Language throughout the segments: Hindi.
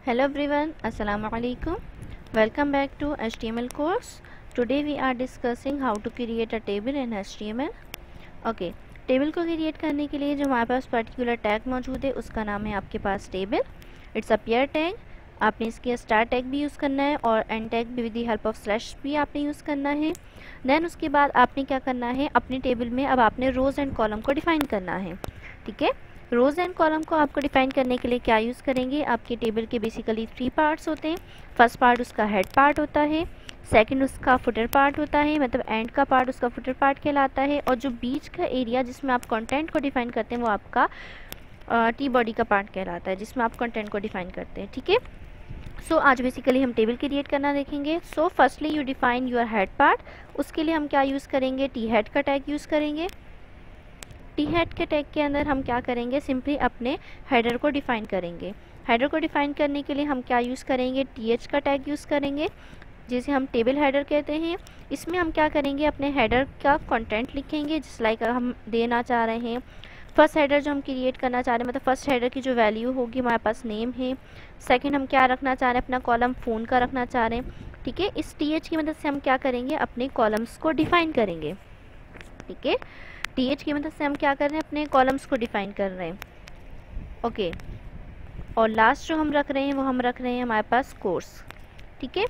Hello everyone, Assalamu alaikum. Welcome back to HTML course. Today we are discussing how to create a table in HTML. Okay, table को क्रिएट करने के लिए जो हमारे पास पर्टिकुलर टैग मौजूद है उसका नाम है आपके पास table. It's a pair tag. आपने इसके स्टार टैग भी यूज़ करना है और एंड टैग भी with the help of slash भी आपने यूज़ करना है. देन उसके बाद आपने क्या करना है, अपने टेबल में अब आपने रोज़ एंड कॉलम को डिफ़ाइन करना है. ठीक है, रोज़ एंड कॉलम को आपको डिफ़ाइन करने के लिए क्या यूज़ करेंगे. आपके टेबल के बेसिकली 3 पार्ट्स होते हैं. फर्स्ट पार्ट उसका हेड पार्ट होता है, सेकंड उसका फुटर पार्ट होता है, मतलब एंड का पार्ट उसका फुटर पार्ट कहलाता है, और जो बीच का एरिया जिसमें आप कंटेंट को डिफ़ाइन करते हैं वो आपका टी बॉडी का पार्ट कहलाता है, जिसमें आप कंटेंट को डिफ़ाइन करते हैं. ठीक है, सो आज बेसिकली हम टेबल क्रिएट करना देखेंगे. So firstly you define your head part. उसके लिए हम क्या यूज़ करेंगे, टी हेड का टैग यूज़ करेंगे. टी हेड के टैग के अंदर हम क्या करेंगे, सिंपली अपने हेडर को डिफ़ाइन करेंगे. हेडर को डिफ़ाइन करने के लिए हम क्या यूज़ करेंगे, टी एच का टैग यूज़ करेंगे, जिसे हम टेबल हेडर कहते हैं. इसमें हम क्या करेंगे, अपने हेडर का कंटेंट लिखेंगे, जिस लाइक हम देना चाह रहे हैं. फर्स्ट हेडर जो हम क्रिएट करना चाह रहे हैं, मतलब फर्स्ट हेडर की जो वैल्यू होगी हमारे पास नेम है. सेकंड हम क्या रखना चाह रहे हैं, अपना कॉलम फ़ोन का रखना चाह रहे हैं. ठीक है, इस टी एच की मदद से हम क्या करेंगे, अपने कॉलम्स को डिफ़ाइन करेंगे. ठीक है, टी एच की मदद से हम क्या कर रहे हैं, अपने कॉलम्स को डिफ़ाइन कर रहे हैं. ओके, और लास्ट जो हम रख रहे हैं वो हम रख रहे हैं हमारे पास कोर्स. ठीक है,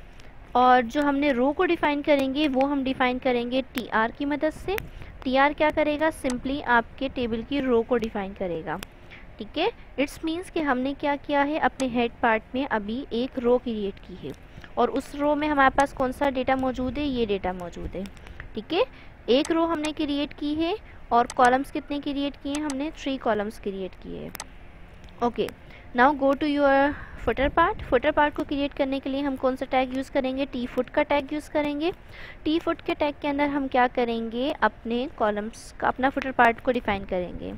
और जो हमने रो को डिफ़ाइन करेंगे वो हम डिफ़ाइन करेंगे टी आर की मदद से. टी आर क्या करेगा, सिंपली आपके टेबल की रो को डिफ़ाइन करेगा. ठीक है, इट्स मीन्स कि हमने क्या किया है, अपने हेड पार्ट में अभी एक रो क्रिएट की है और उस रो में हमारे पास कौन सा डेटा मौजूद है, ये डेटा मौजूद है. ठीक है, एक रो हमने क्रिएट की है और कॉलम्स कितने क्रिएट किए हैं, हमने 3 कॉलम्स क्रिएट किए हैं. Okay, now go to your footer part. Footer part को क्रिएट करने के लिए हम कौन सा टैग यूज़ करेंगे, टी फुट का टैग यूज़ करेंगे. टी फुट के टैग के अंदर हम क्या करेंगे, अपने कॉलम्स का अपना फुटर पार्ट को डिफ़ाइन करेंगे.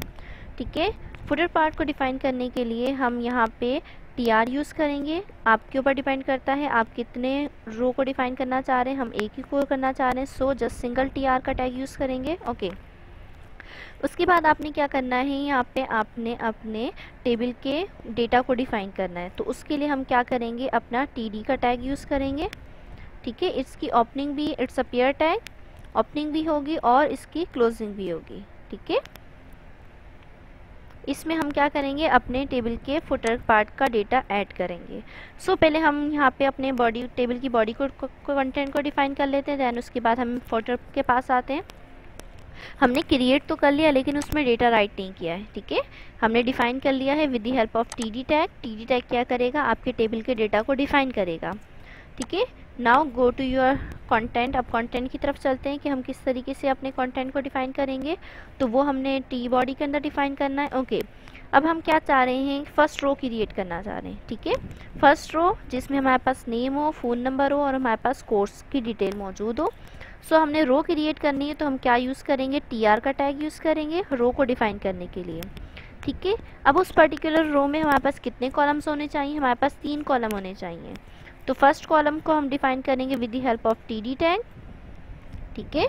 ठीक है, फुटर पार्ट को डिफ़ाइन करने के लिए हम यहाँ पे टी आर यूज़ करेंगे. आपके ऊपर डिपेंड करता है आप कितने रो को डिफ़ाइन करना चाह रहे हैं. हम एक ही को करना चाह रहे हैं, so just single T R का टैग यूज़ करेंगे. ओके, उसके बाद आपने क्या करना है, यहाँ पे आपने अपने टेबल के डेटा को डिफ़ाइन करना है. तो उसके लिए हम क्या करेंगे, अपना टी डी का टैग यूज़ करेंगे. ठीक है, इसकी ओपनिंग भी it's a pair tag, opening भी होगी और इसकी क्लोजिंग भी होगी. ठीक है, इसमें हम क्या करेंगे, अपने टेबल के फुटर पार्ट का डेटा ऐड करेंगे. सो पहले हम यहाँ पे अपने बॉडी टेबल की बॉडी को कंटेंट को डिफ़ाइन कर लेते हैं. दैन उसके बाद हम फुटर के पास आते हैं. हमने क्रिएट तो कर लिया लेकिन उसमें डेटा राइट नहीं किया है. ठीक है, हमने डिफ़ाइन कर लिया है with the help of T D tag. T D tag क्या करेगा, आपके टेबल के डेटा को डिफ़ाइन करेगा. ठीक है, now go to your content. अब कंटेंट की तरफ चलते हैं कि हम किस तरीके से अपने कंटेंट को डिफ़ाइन करेंगे. तो वो हमने टी बॉडी के अंदर डिफ़ाइन करना है. ओके, अब हम क्या चाह रहे हैं, फर्स्ट रो क्रिएट करना चाह रहे हैं. ठीक है, फर्स्ट रो जिसमें हमारे पास नेम हो, फ़ोन नंबर हो और हमारे पास कोर्स की डिटेल मौजूद हो. सो हमने रो क्रिएट करनी है तो हम क्या यूज़ करेंगे, टी आर का टैग यूज़ करेंगे रो को डिफ़ाइन करने के लिए. ठीक है, अब उस पर्टिकुलर रो में हमारे पास कितने कॉलम्स होने चाहिए, हमारे पास 3 कॉलम होने चाहिए. तो फर्स्ट कॉलम को हम डिफ़ाइन करेंगे with the help of T D tag. ठीक है,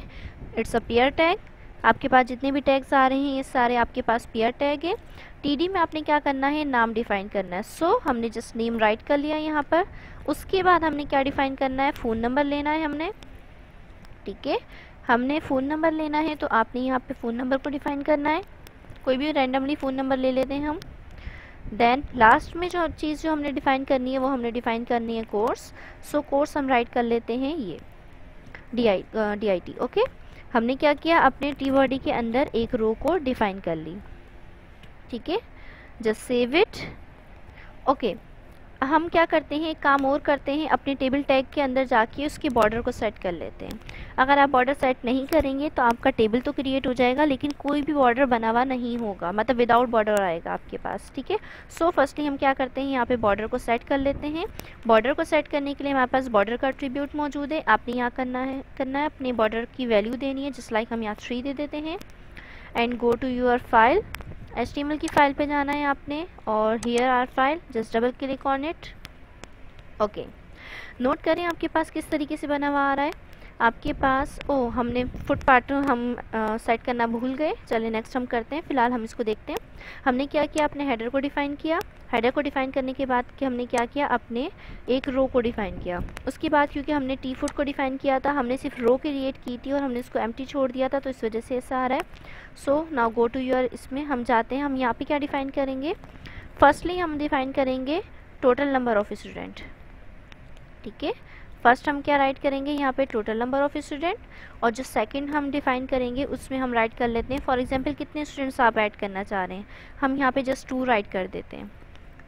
इट्स अ पेयर टैग. आपके पास जितने भी टैग्स आ रहे हैं ये सारे आपके पास पेयर टैग है. टी डी में आपने क्या करना है, नाम डिफ़ाइन करना है. सो हमने जस्ट नेम राइट कर लिया यहाँ पर. उसके बाद हमने क्या डिफ़ाइन करना है, फ़ोन नंबर लेना है हमने. ठीक है, हमने फ़ोन नंबर लेना है तो आपने यहाँ पे फ़ोन नंबर को डिफ़ाइन करना है. कोई भी रैंडमली फ़ोन नंबर ले लेते हैं हम. देन लास्ट में जो चीज़ जो हमने डिफ़ाइन करनी है वो हमने डिफ़ाइन करनी है कोर्स. सो कोर्स हम राइट कर लेते हैं ये डी आई टी. ओके, हमने क्या किया, अपने टी बॉडी के अंदर एक रो को डिफ़ाइन कर ली. ठीक है, जस्ट सेव इट. ओके, हम क्या करते हैं, एक काम और करते हैं, अपने टेबल टैग के अंदर जाके उसके बॉर्डर को सेट कर लेते हैं. अगर आप बॉर्डर सेट नहीं करेंगे तो आपका टेबल तो क्रिएट हो जाएगा लेकिन कोई भी बॉर्डर बना हुआ नहीं होगा, मतलब विदाउट बॉर्डर आएगा आपके पास. ठीक है, सो फर्स्टली हम क्या करते हैं, यहाँ पे बॉर्डर को सेट कर लेते हैं. बॉर्डर को सेट करने के लिए हमारे पास बॉर्डर का एट्रीब्यूट मौजूद है. आपने यहाँ करना है अपने बॉर्डर की वैल्यू देनी है, जिस लाइक हम यहाँ 3 दे देते हैं. And go to your file, HTML की फ़ाइल पे जाना है आपने और here are file, just double click on it. Okay, note करें आपके पास किस तरीके से बना हुआ आ रहा है. आपके पास हमने फुट पार्ट हम सेट करना भूल गए. चलिए नेक्स्ट हम करते हैं, फ़िलहाल हम इसको देखते हैं. हमने क्या किया, अपने हेडर को डिफ़ाइन किया। हेडर को डिफ़ाइन करने के बाद कि हमने क्या किया, अपने एक रो को डिफ़ाइन किया। उसके बाद क्योंकि हमने टी फुट को डिफ़ाइन किया था, हमने सिर्फ रो क्रिएट की थी और हमने इसको एम्प्टी छोड़ दिया था, तो इस वजह से ऐसा आ रहा है। So now go to your, इसमें हम जाते हैं, हम यहाँ पे क्या डिफ़ाइन करेंगे, फर्स्टली हम डिफ़ाइन करेंगे टोटल नंबर ऑफ स्टूडेंट। ठीक है, फर्स्ट हम क्या राइट करेंगे यहाँ पे, टोटल नंबर ऑफ स्टूडेंट, और जो सेकंड हम डिफ़ाइन करेंगे उसमें हम राइट कर लेते हैं फॉर एग्जांपल कितने स्टूडेंट्स आप ऐड करना चाह रहे हैं, हम यहाँ पे जस्ट 2 राइट कर देते हैं।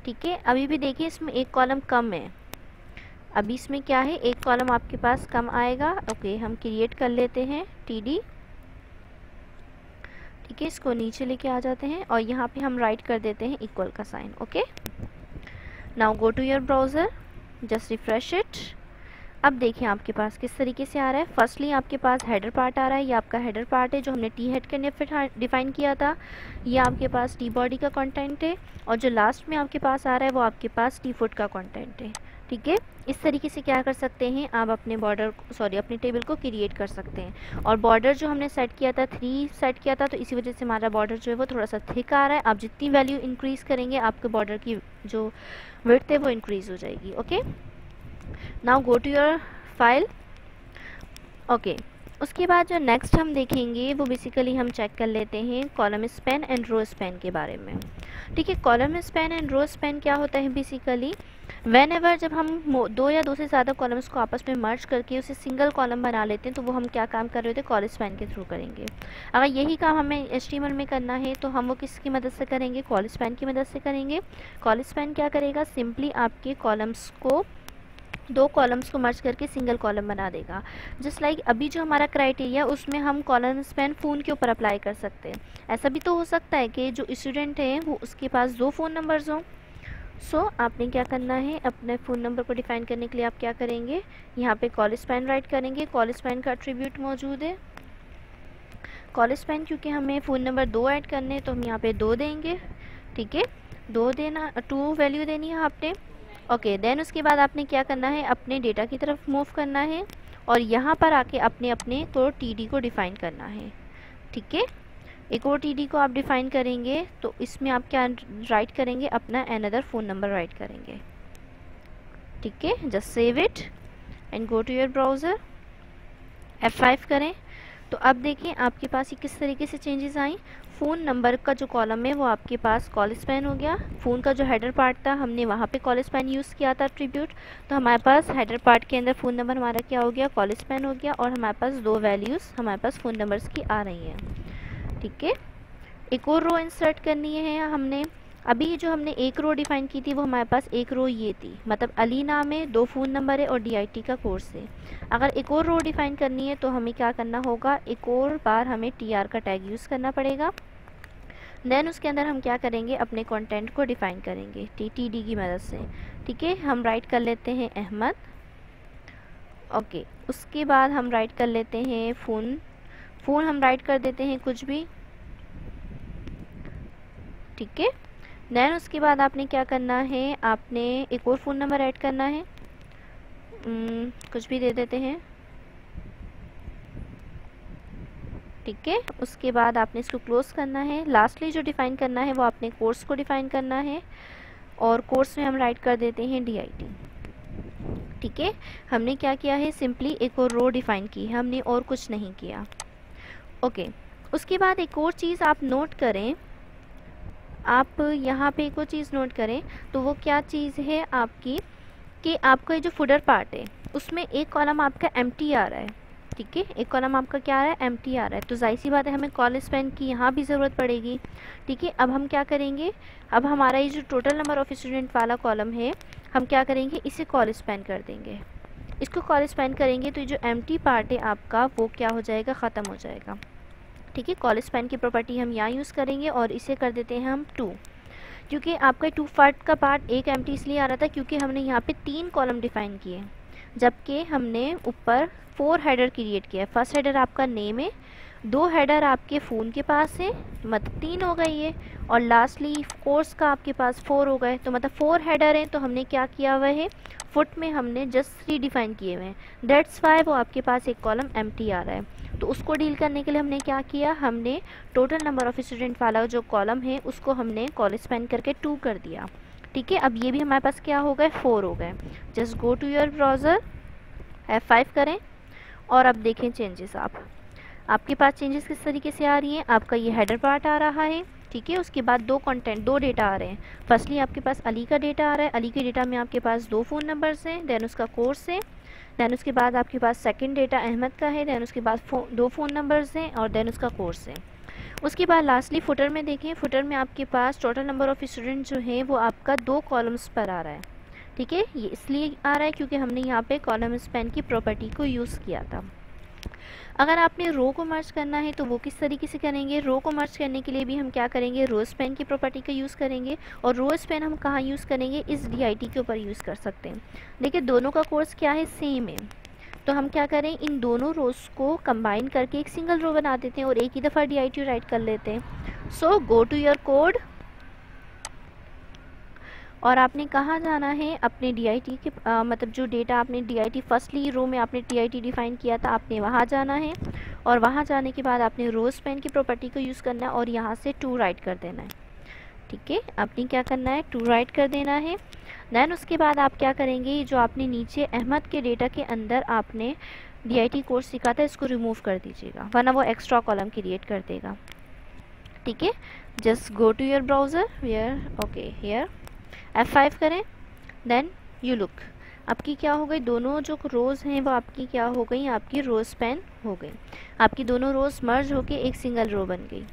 ठीक है, अभी भी देखिए इसमें एक कॉलम कम है, अभी इसमें क्या है, एक कॉलम आपके पास कम आएगा। ओके, हम क्रिएट कर लेते हैं TD। ठीक है, इसको नीचे लेके आ जाते हैं और यहाँ पे हम राइट कर देते हैं इक्वल का sign. Okay, now go to your browser, just refresh it. अब देखिए आपके पास किस तरीके से आ रहा है। फर्स्टली आपके पास हेडर पार्ट आ रहा है, ये आपका हेडर पार्ट है जो हमने टी हेड के डिफ़ाइन किया था। ये आपके पास टी बॉडी का कंटेंट है, और जो लास्ट में आपके पास आ रहा है वो आपके पास टी फुट का कंटेंट है। ठीक है, इस तरीके से क्या कर सकते हैं आप अपने बॉर्डर अपने टेबल को क्रिएट कर सकते हैं। और बॉर्डर जो हमने सेट किया था 3 सेट किया था, तो इसी वजह से हमारा बॉर्डर जो है वो थोड़ा सा थिक आ रहा है। आप जितनी वैल्यू इंक्रीज़ करेंगे आपके बॉर्डर की जो विड्थ है वो इंक्रीज़ हो जाएगी। Okay, now go to your file. Okay, उसके बाद जो नेक्स्ट हम देखेंगे वो बेसिकली हम चेक कर लेते हैं column span and row span के बारे में। ठीक है, column span and row span क्या होता है बेसिकली, वेन एवर जब हम 2 या 2 से ज़्यादा कॉलम्स को आपस में मर्ज करके उसे सिंगल कॉलम बना लेते हैं, तो वो हम क्या काम कर रहे होते हैं, कॉलम स्पैन के थ्रू करेंगे। अगर यही काम हमें HTML में करना है तो हम वो किसकी मदद से करेंगे, कॉलम स्पैन की मदद से करेंगे। कॉलम स्पैन क्या करेगा, सिंपली आपके कॉलम्स को 2 कॉलम्स को मर्ज करके सिंगल कॉलम बना देगा। जस्ट लाइक अभी जो हमारा क्राइटेरिया उसमें हम कॉलम स्पैन फ़ोन के ऊपर अप्लाई कर सकते हैं। ऐसा भी तो हो सकता है कि जो स्टूडेंट है वो उसके पास 2 फ़ोन नंबर्स हों। सो आपने क्या करना है, अपने फ़ोन नंबर को डिफ़ाइन करने के लिए आप क्या करेंगे, यहाँ पे कॉलम स्पैन राइट करेंगे। कॉलम स्पैन का एट्रीब्यूट मौजूद है कॉलम स्पैन, क्योंकि हमें फ़ोन नंबर 2 ऐड करने तो हम यहाँ पे 2 देंगे। ठीक है, 2 वैल्यू देनी है आपने। ओके, देन उसके बाद आपने क्या करना है, अपने डेटा की तरफ मूव करना है और यहाँ पर आके अपने को TD को डिफ़ाइन करना है। ठीक है, एक और TD को आप डिफ़ाइन करेंगे तो इसमें आप क्या राइट करेंगे, अपना अनदर फ़ोन नंबर राइट करेंगे। ठीक है, just save it and go to your browser, F5 करें। तो अब देखें आपके पास ये किस तरीके से चेंजेस आई। फ़ोन नंबर का जो कॉलम है वो आपके पास कॉलम स्पैन हो गया। फ़ोन का जो हेडर पार्ट था हमने वहाँ पे कॉलम स्पैन यूज़ किया था एट्रीब्यूट, तो हमारे पास हेडर पार्ट के अंदर फ़ोन नंबर हमारा क्या हो गया, कॉलम स्पैन हो गया, और हमारे पास 2 वैल्यूज़ हमारे पास फ़ोन नंबर्स की आ रही हैं। ठीक है, एक और रो इंसर्ट करनी है हमने। अभी जो हमने एक रो डिफ़ाइन की थी वो हमारे पास एक रो ये थी, मतलब अली नाम है, 2 फ़ोन नंबर है और DIT का कोर्स है। अगर एक और रो डिफ़ाइन करनी है तो हमें क्या करना होगा, एक और बार हमें TR का टैग यूज़ करना पड़ेगा। देन उसके अंदर हम क्या करेंगे, अपने कंटेंट को डिफ़ाइन करेंगे TD की मदद से। ठीक है, हम राइट कर लेते हैं अहमद। ओके, उसके बाद हम राइट कर लेते हैं फ़ोन हम राइट कर देते हैं कुछ भी। ठीक है, देन उसके बाद आपने क्या करना है, आपने एक और फ़ोन नंबर ऐड करना है, कुछ भी दे देते हैं। ठीक है, उसके बाद आपने इसको क्लोज़ करना है। लास्टली जो डिफ़ाइन करना है वो आपने कोर्स को डिफ़ाइन करना है, और कोर्स में हम राइट कर देते हैं DIT। ठीक है, हमने क्या किया है, सिंपली एक और रो डिफ़ाइन की है हमने, और कुछ नहीं किया। ओके, उसके बाद एक और चीज़ आप नोट करें, आप यहाँ पे एक और चीज़ नोट करें, तो वो क्या चीज़ है आपकी, कि आपका जो फुटर पार्ट है उसमें एक कॉलम आपका एम्प्टी आ रहा है। ठीक है, एक कॉलम आपका क्या आ रहा है, एम्प्टी आ रहा है, तो जाहिर सी बात है हमें कॉलम स्पैन की यहाँ भी ज़रूरत पड़ेगी। ठीक है, अब हम क्या करेंगे, अब हमारा ये जो टोटल नंबर ऑफ़ स्टूडेंट वाला कॉलम है हम क्या करेंगे, इसे कॉलम स्पैन कर देंगे। इसको कॉलम स्पैन करेंगे तो ये जो एम्प्टी पार्ट है आपका वो क्या हो जाएगा, ख़त्म हो जाएगा। ठीक है, कॉलम स्पैन की प्रॉपर्टी हम यहाँ यूज़ करेंगे और इसे कर देते हैं हम 2, क्योंकि आपका 2 पार्ट का पार्ट एक एम्प्टी इसलिए आ रहा था क्योंकि हमने यहाँ पे 3 कॉलम डिफ़ाइन किए, जबकि हमने ऊपर 4 हेडर क्रिएट किया है। फर्स्ट हेडर आपका नेम है, 2 हेडर आपके फ़ोन के पास है, मतलब 3 हो गई है, और लास्टली कोर्स का आपके पास 4 हो गए, तो मतलब 4 हेडर हैं। तो हमने क्या किया हुआ है, फुट में हमने जस्ट 3 डिफ़ाइन किए हुए हैं, दैट्स वाई वो आपके पास एक कॉलम एम्प्टी आ रहा है। तो उसको डील करने के लिए हमने क्या किया, हमने टोटल नंबर ऑफ स्टूडेंट वाला जो कॉलम है उसको हमने कॉल स्पेन करके 2 कर दिया। ठीक है, अब ये भी हमारे पास क्या हो गए, 4 हो गए। Just go to your browser, F5 करें और अब देखें चेंजेस। आपके पास चेंजेस किस तरीके से आ रही हैं, आपका ये हेडर पार्ट आ रहा है। ठीक है, उसके बाद 2 डेटा आ रहे हैं। फर्स्टली आपके पास अली का डेटा आ रहा है, अली के डेटा में आपके पास 2 फ़ोन नंबर्स हैं, देन उसका कोर्स है, देन उसके बाद आपके पास सेकंड डेटा अहमद का है, देन उसके बाद 2 फ़ोन नंबर्स हैं और देन उसका कोर्स है। उसके बाद लास्टली फुटर में देखें, फुटर में आपके पास टोटल नंबर ऑफ़ स्टूडेंट जो है वो आपका 2 कॉलम्स पर आ रहा है। ठीक है, ये इसलिए आ रहा है क्योंकि हमने यहाँ पे कॉलम स्पेन की प्रॉपर्टी को यूज़ किया था। अगर आपने रो को मर्ज करना है तो वो किस तरीके से करेंगे, रो को मर्ज करने के लिए भी हम क्या करेंगे, रो स्पेन की प्रॉपर्टी का यूज़ करेंगे। और रो स्पेन हम कहाँ यूज़ करेंगे, इस DIT के ऊपर यूज़ कर सकते हैं। देखिए दोनों का कोर्स क्या है, सेम है, तो हम क्या करें, इन दोनों रोज़ को कंबाइन करके एक सिंगल रो बना देते हैं और एक ही दफ़ा DIT राइट कर लेते हैं। सो गो टू योर कोड और आपने कहाँ जाना है, अपने DIT के मतलब जो डेटा आपने DIT फर्स्टली रो में आपने DIT डिफ़ाइन किया था, आपने वहाँ जाना है और वहाँ जाने के बाद आपने रो स्पेन की प्रॉपर्टी को यूज़ करना है और यहाँ से 2 राइट कर देना है। ठीक है, आपने क्या करना है, 2 राइट कर देना है। देन उसके बाद आप क्या करेंगे, जो आपने नीचे अहमद के डेटा के अंदर आपने DIT कोर्स सीखा था इसको रिमूव कर दीजिएगा, वरना वो एक्स्ट्रा कॉलम क्रिएट कर देगा। ठीक है, just go to your browser, here F5 करें, देन यू लुक, आपकी क्या हो गई, दोनों जो रोज़ हैं वो आपकी क्या हो गई, आपकी रो स्पेन हो गई। आपकी दोनों रोज़ मर्ज होके एक सिंगल रो बन गई।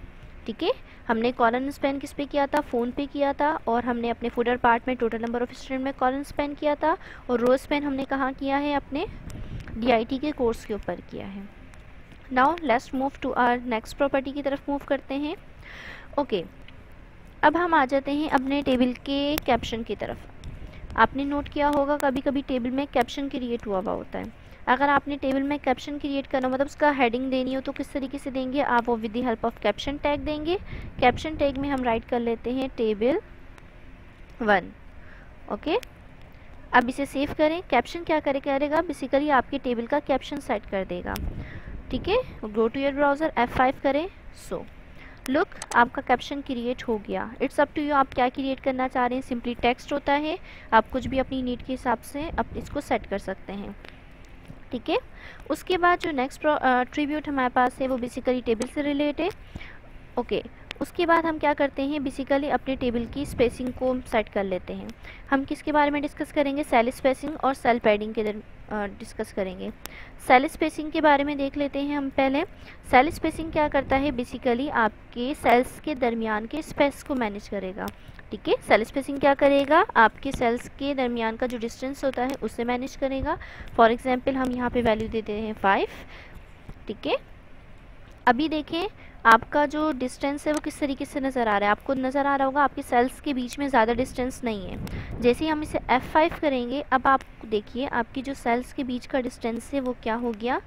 ठीक है, हमने कॉलम स्पेन किस पे किया था, फ़ोन पे किया था, और हमने अपने फुटर पार्ट में टोटल नंबर ऑफ स्टूडेंट में कॉलम स्पेन किया था, और रो स्पेन हमने कहाँ किया है, अपने DIT के कोर्स के ऊपर किया है। Now let's move to our next property की तरफ मूव करते हैं। ओके, अब हम आ जाते हैं अपने टेबल के कैप्शन की तरफ। आपने नोट किया होगा कभी कभी टेबल में कैप्शन क्रिएट हुआ होता है। अगर आपने टेबल में कैप्शन क्रिएट करना मतलब उसका हेडिंग देनी हो तो किस तरीके से देंगे, आप वो with the help of caption tag देंगे। कैप्शन टैग में हम राइट कर लेते हैं टेबल 1। ओके, अब इसे सेव करें। कैप्शन क्या करेगा, बेसिकली आपके टेबल का कैप्शन सेट कर देगा। ठीक है, गो टू योर ब्राउज़र, F5 करें। सो लुक, आपका कैप्शन क्रिएट हो गया। इट्स अप टू यू, आप क्या क्रिएट करना चाह रहे हैं। सिंपली टेक्स्ट होता है, आप कुछ भी अपनी नीड के हिसाब से इसको सेट कर सकते हैं। ठीक है, उसके बाद जो नेक्स्ट एट्रीब्यूट हमारे पास है वो बेसिकली टेबल से रिलेटेड। ओके, उसके बाद हम क्या करते हैं, बेसिकली अपने टेबल की स्पेसिंग को सेट कर लेते हैं। हम किसके बारे में डिस्कस करेंगे, सेल स्पेसिंग और सेल पैडिंग के डिस्कस करेंगे। सेल स्पेसिंग के बारे में देख लेते हैं हम पहले। सेल स्पेसिंग क्या करता है, बेसिकली आपके सेल्स के दरमियान के स्पेस को मैनेज करेगा। ठीक है, सेल स्पेसिंग क्या करेगा, आपके सेल्स के दरमियान का जो डिस्टेंस होता है उससे मैनेज करेगा। फॉर एग्जांपल हम यहाँ पे वैल्यू देते हैं 5। ठीक है, अभी देखें आपका जो डिस्टेंस है वो किस तरीके से नज़र आ रहा है, आपको नज़र आ रहा होगा आपके सेल्स के बीच में ज़्यादा डिस्टेंस नहीं है। जैसे ही हम इसे F5 करेंगे, अब आप देखिए आपकी जो सेल्स के बीच का डिस्टेंस है वो क्या हो गया,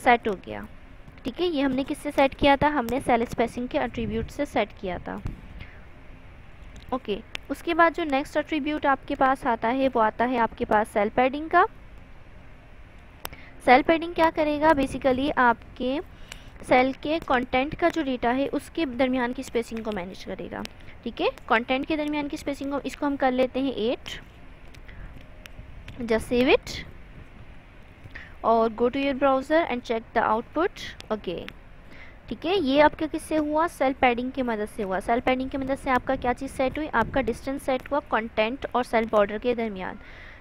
सेट हो गया। ठीक है, ये हमने किससे सेट किया था, हमने सेल स्पेसिंग के एट्रीब्यूट से सेट किया था। ओके, उसके बाद जो नेक्स्ट एट्रीब्यूट आपके पास आता है वो आता है आपके पास सेल पैडिंग का। सेल पैडिंग क्या करेगा, बेसिकली आपके सेल के कंटेंट का जो डेटा है उसके दरमियान की स्पेसिंग को मैनेज करेगा। ठीक है, कंटेंट के दरमियान की स्पेसिंग को इसको हम कर लेते हैं 8। जस्ट सेव इट और go to your browser and check the output. Okay, ठीक है, ये आपका किससे हुआ, सेल पैडिंग की मदद से हुआ। सेल पैडिंग की मदद से आपका क्या चीज़ सेट हुई, आपका डिस्टेंस सेट हुआ कंटेंट और सेल बॉर्डर के दरमियान।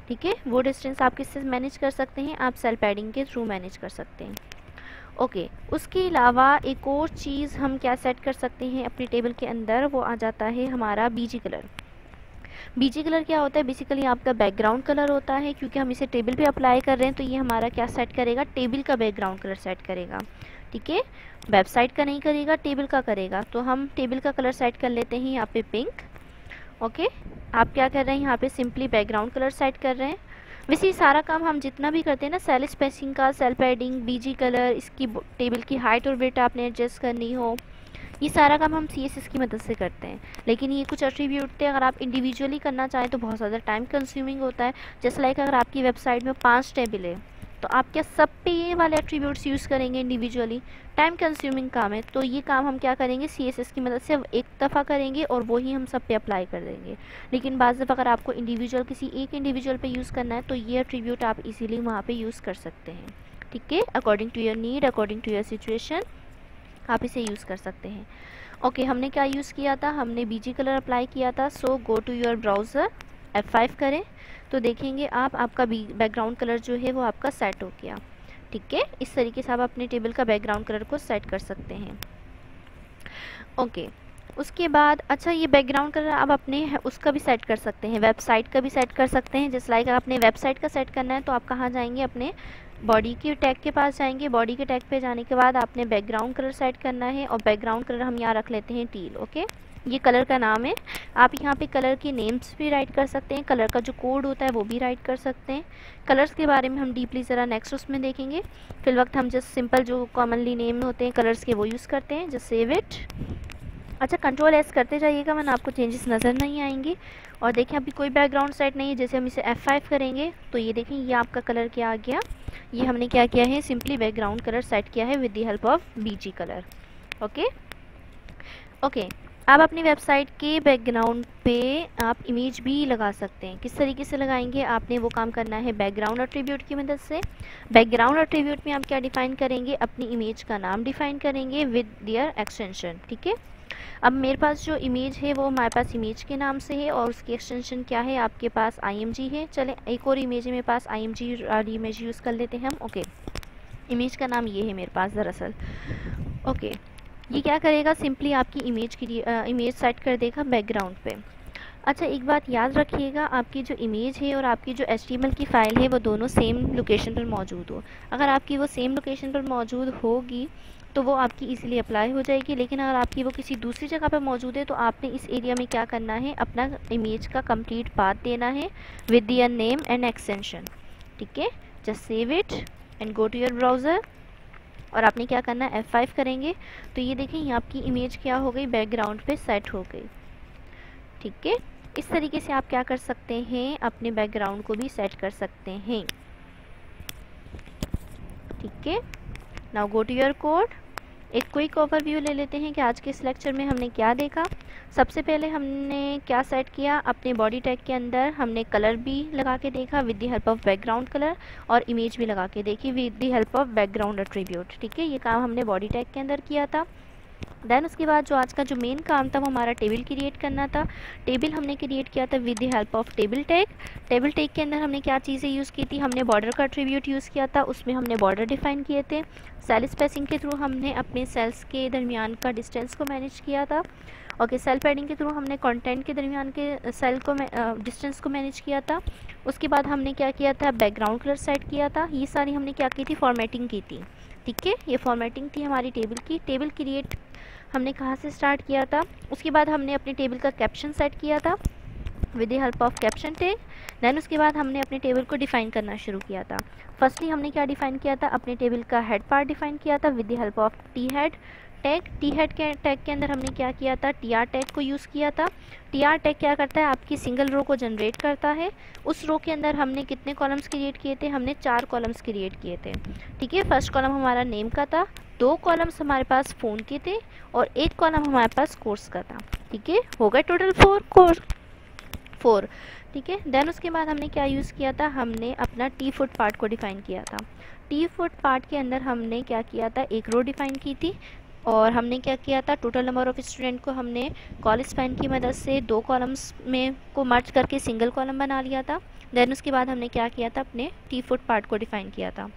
ठीक है, वो डिस्टेंस आप किससे मैनेज कर सकते हैं, आप सेल पैडिंग के थ्रू मैनेज कर सकते हैं। ओके, उसके अलावा एक और चीज़ हम क्या सेट कर सकते हैं अपने टेबल के अंदर, वो आ जाता है हमारा BG कलर। BG कलर क्या होता है, बेसिकली आपका बैकग्राउंड कलर होता है। क्योंकि हम इसे टेबल पे अप्लाई कर रहे हैं तो ये हमारा क्या सेट करेगा, टेबल का बैकग्राउंड कलर सेट करेगा। ठीक है, वेबसाइट का नहीं करेगा, टेबल का करेगा। तो हम टेबल का कलर सेट कर लेते हैं यहाँ पे पिंक। ओके, आप क्या कर रहे हैं, यहाँ पे सिंपली बैकग्राउंड कलर सेट कर रहे हैं। वैसे ये सारा काम हम जितना भी करते हैं ना, सेल स्पेसिंग का, सेल पैडिंग, BG कलर, इसकी टेबल की हाइट और विड्थ आपने एडजस्ट करनी हो, ये सारा काम हम CSS की मदद से करते हैं। लेकिन ये कुछ एट्रीब्यूट थे, अगर आप इंडिविजुअली करना चाहें तो बहुत ज़्यादा टाइम कंज्यूमिंग होता है। जैसे लाइक अगर आपकी वेबसाइट में 5 टेबल है तो आप क्या सब पे ये वाले एट्रीब्यूट्स यूज़ करेंगे इंडिविजुअली? टाइम कंज्यूमिंग काम है, तो ये काम हम क्या करेंगे, CSS की मदद से एक दफ़ा करेंगे और वो ही हम सब पे अप्लाई कर देंगे। लेकिन बाज़ दफ़ा अगर आपको इंडिविजुअल किसी एक इंडिविजुअल पे यूज़ करना है तो ये एट्रीब्यूट आप इजीली वहाँ पे यूज़ कर सकते हैं। ठीक है, according to your need, according to your situation आप इसे यूज़ कर सकते हैं। ओके, हमने क्या यूज़ किया था, हमने BG कलर अप्लाई किया था। So go to your browser, F5 करें तो देखेंगे आप, आपका बैकग्राउंड कलर जो है वो आपका सेट हो गया। ठीक है, इस तरीके से आप अपने टेबल का बैकग्राउंड कलर को सेट कर सकते हैं। ओके, उसके बाद अच्छा ये बैकग्राउंड कलर आप अपने उसका भी सेट कर सकते हैं, वेबसाइट का भी सेट कर सकते हैं। जैसे लाइक अपने वेबसाइट का सेट करना है तो आप कहाँ जाएंगे, अपने बॉडी के टैग के पास जाएंगे। बॉडी के टैग पे जाने के बाद आपने बैकग्राउंड कलर सेट करना है और बैकग्राउंड कलर हम यहाँ रख लेते हैं टील। ओके, ये कलर का नाम है। आप यहाँ पे कलर के नेम्स भी राइट कर सकते हैं, कलर का जो कोड होता है वो भी राइट कर सकते हैं। कलर्स के बारे में हम डीपली ज़रा नेक्स्ट उसमें देखेंगे। फिल वक्त हम जस्ट सिंपल जो कॉमनली नेम होते हैं कलर्स के वो यूज़ करते हैं। Just save it. अच्छा, Ctrl+S करते जाइएगा वरना आपको चेंजेस नज़र नहीं आएंगे। और देखें अभी कोई बैकग्राउंड सेट नहीं है। जैसे हम इसे F5 करेंगे तो ये देखें ये आपका कलर क्या आ गया। ये हमने क्या किया है, सिंपली बैकग्राउंड कलर सेट किया है with the help of BG colour. Okay, आप अपनी वेबसाइट के बैकग्राउंड पे आप इमेज भी लगा सकते हैं। किस तरीके से लगाएंगे, आपने वो काम करना है बैकग्राउंड एट्रीब्यूट की मदद से। बैकग्राउंड एट्रीब्यूट में आप क्या डिफ़ाइन करेंगे, अपनी इमेज का नाम डिफ़ाइन करेंगे विद देयर एक्सटेंशन। ठीक है, अब मेरे पास जो इमेज है वो हमारे पास इमेज के नाम से है और उसकी एक्सटेंशन क्या है, आपके पास IMG है। चलें एक और इमेज है मेरे पास, IMG वाली इमेज यूज़ कर लेते हैं हम। ओके, इमेज का नाम ये है मेरे पास दरअसल। ओके, ये क्या करेगा, सिंपली आपकी इमेज की इमेज सेट कर देगा बैकग्राउंड पे। अच्छा, एक बात याद रखिएगा, आपकी जो इमेज है और आपकी जो HTML की फ़ाइल है वो दोनों सेम लोकेशन पर मौजूद हो। अगर आपकी वो सेम लोकेशन पर मौजूद होगी तो वो आपकी इजीली अप्लाई हो जाएगी। लेकिन अगर आपकी वो किसी दूसरी जगह पर मौजूद है तो आपने इस एरिया में क्या करना है, अपना इमेज का कंप्लीट पाथ देना है with their name and extension. ठीक है, just save it and go to your browser और आपने क्या करना है, F5 करेंगे तो ये देखें ये आपकी इमेज क्या हो गई, बैकग्राउंड पे सेट हो गई। ठीक है, इस तरीके से आप क्या कर सकते हैं, अपने बैकग्राउंड को भी सेट कर सकते हैं। ठीक है, now go to your code. एक क्विक ओवरव्यू ले लेते हैं कि आज के इस लेक्चर में हमने क्या देखा। सबसे पहले हमने क्या सेट किया, अपने बॉडी टैग के अंदर हमने कलर भी लगा के देखा with the help of background colour और इमेज भी लगा के देखी with the help of background attribute. ठीक है, ये काम हमने बॉडी टैग के अंदर किया था। देन उसके बाद जो आज का जो मेन काम था वो हमारा टेबल क्रिएट करना था। टेबल हमने क्रिएट किया था with the help of table tag. Table tag के अंदर हमने क्या चीज़ें यूज़ की थी, हमने बॉर्डर का एट्रीब्यूट यूज़ किया था, उसमें हमने बॉर्डर डिफाइन किए थे। सेल स्पेसिंग के थ्रू हमने अपने सेल्स के दरमियान का डिस्टेंस को मैनेज किया था। ओके, सेल पैडिंग के थ्रू हमने कंटेंट के दरमियान के सेल को डिस्टेंस को मैनेज किया था। उसके बाद हमने क्या किया था, बैकग्राउंड कलर सेट किया था। ये सारी हमने क्या की थी, फॉर्मेटिंग की थी। ठीक है, ये फॉर्मेटिंग थी हमारी टेबल की। टेबल क्रिएट हमने कहाँ से स्टार्ट किया था, उसके बाद हमने अपने टेबल का कैप्शन सेट किया था with the help of caption tag. Then उसके बाद हमने अपने टेबल को डिफ़ाइन करना शुरू किया था। फर्स्टली हमने क्या डिफ़ाइन किया था, अपने टेबल का हेड पार्ट डिफ़ाइन किया था विद द हेल्प ऑफ T-हेड टैग। T-हेड के टैग के अंदर हमने क्या किया था, TR टैग को यूज़ किया था। TR टैग क्या करता है, आपकी सिंगल रो को जनरेट करता है। उस रो के अंदर हमने कितने कॉलम्स क्रिएट किए थे, हमने 4 कॉलम्स क्रिएट किए थे। ठीक है, फर्स्ट कॉलम हमारा नेम का था, 2 कॉलम्स हमारे पास फ़ोन के थे और 1 कॉलम हमारे पास कोर्स का था। ठीक है, हो गए टोटल 4। ठीक है, देन उसके बाद हमने क्या यूज़ किया था, हमने अपना T-फुट पार्ट को डिफ़ाइन किया था। T-फुट पार्ट के अंदर हमने क्या किया था, एक रो डिफ़ाइन की थी और हमने क्या किया था, टोटल नंबर ऑफ़ स्टूडेंट को हमने कॉल स्पैन की मदद से 2 कॉलम्स में को मर्ज करके सिंगल कॉलम बना लिया था। देन उसके बाद हमने क्या किया था, अपने T-फुट पार्ट को डिफ़ाइन किया था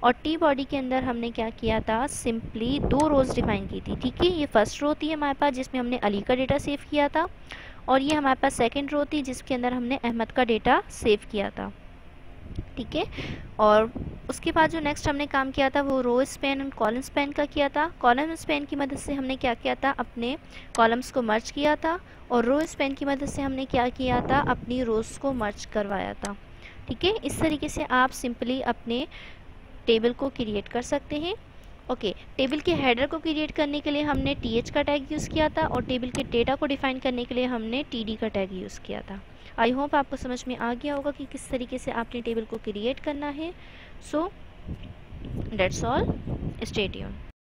और T बॉडी के अंदर हमने क्या किया था, सिंपली 2 रोज़ डिफ़ाइन की थी। ठीक है, ये फर्स्ट रो थी हमारे पास जिसमें हमने अली का डेटा सेव किया था और ये हमारे पास सेकंड रो थी जिसके अंदर हमने अहमद का डेटा सेव किया था। ठीक है, और उसके बाद जो नेक्स्ट हमने काम किया था वो रो स्पैन और कॉलम स्पैन का किया था। कॉलम स्पैन की मदद से हमने क्या किया था, अपने कॉलम्स को मर्ज किया था और रो स्पैन की मदद से हमने क्या किया था, अपनी रोज़ को मर्ज करवाया था। ठीक है, इस तरीके से आप सिंपली अपने टेबल को क्रिएट कर सकते हैं। ओके, टेबल के हेडर को क्रिएट करने के लिए हमने TH का टैग यूज़ किया था और टेबल के डेटा को डिफ़ाइन करने के लिए हमने TD का टैग यूज़ किया था। आई होप आपको समझ में आ गया होगा कि किस तरीके से आपने टेबल को क्रिएट करना है। सो That's all. Stay tuned.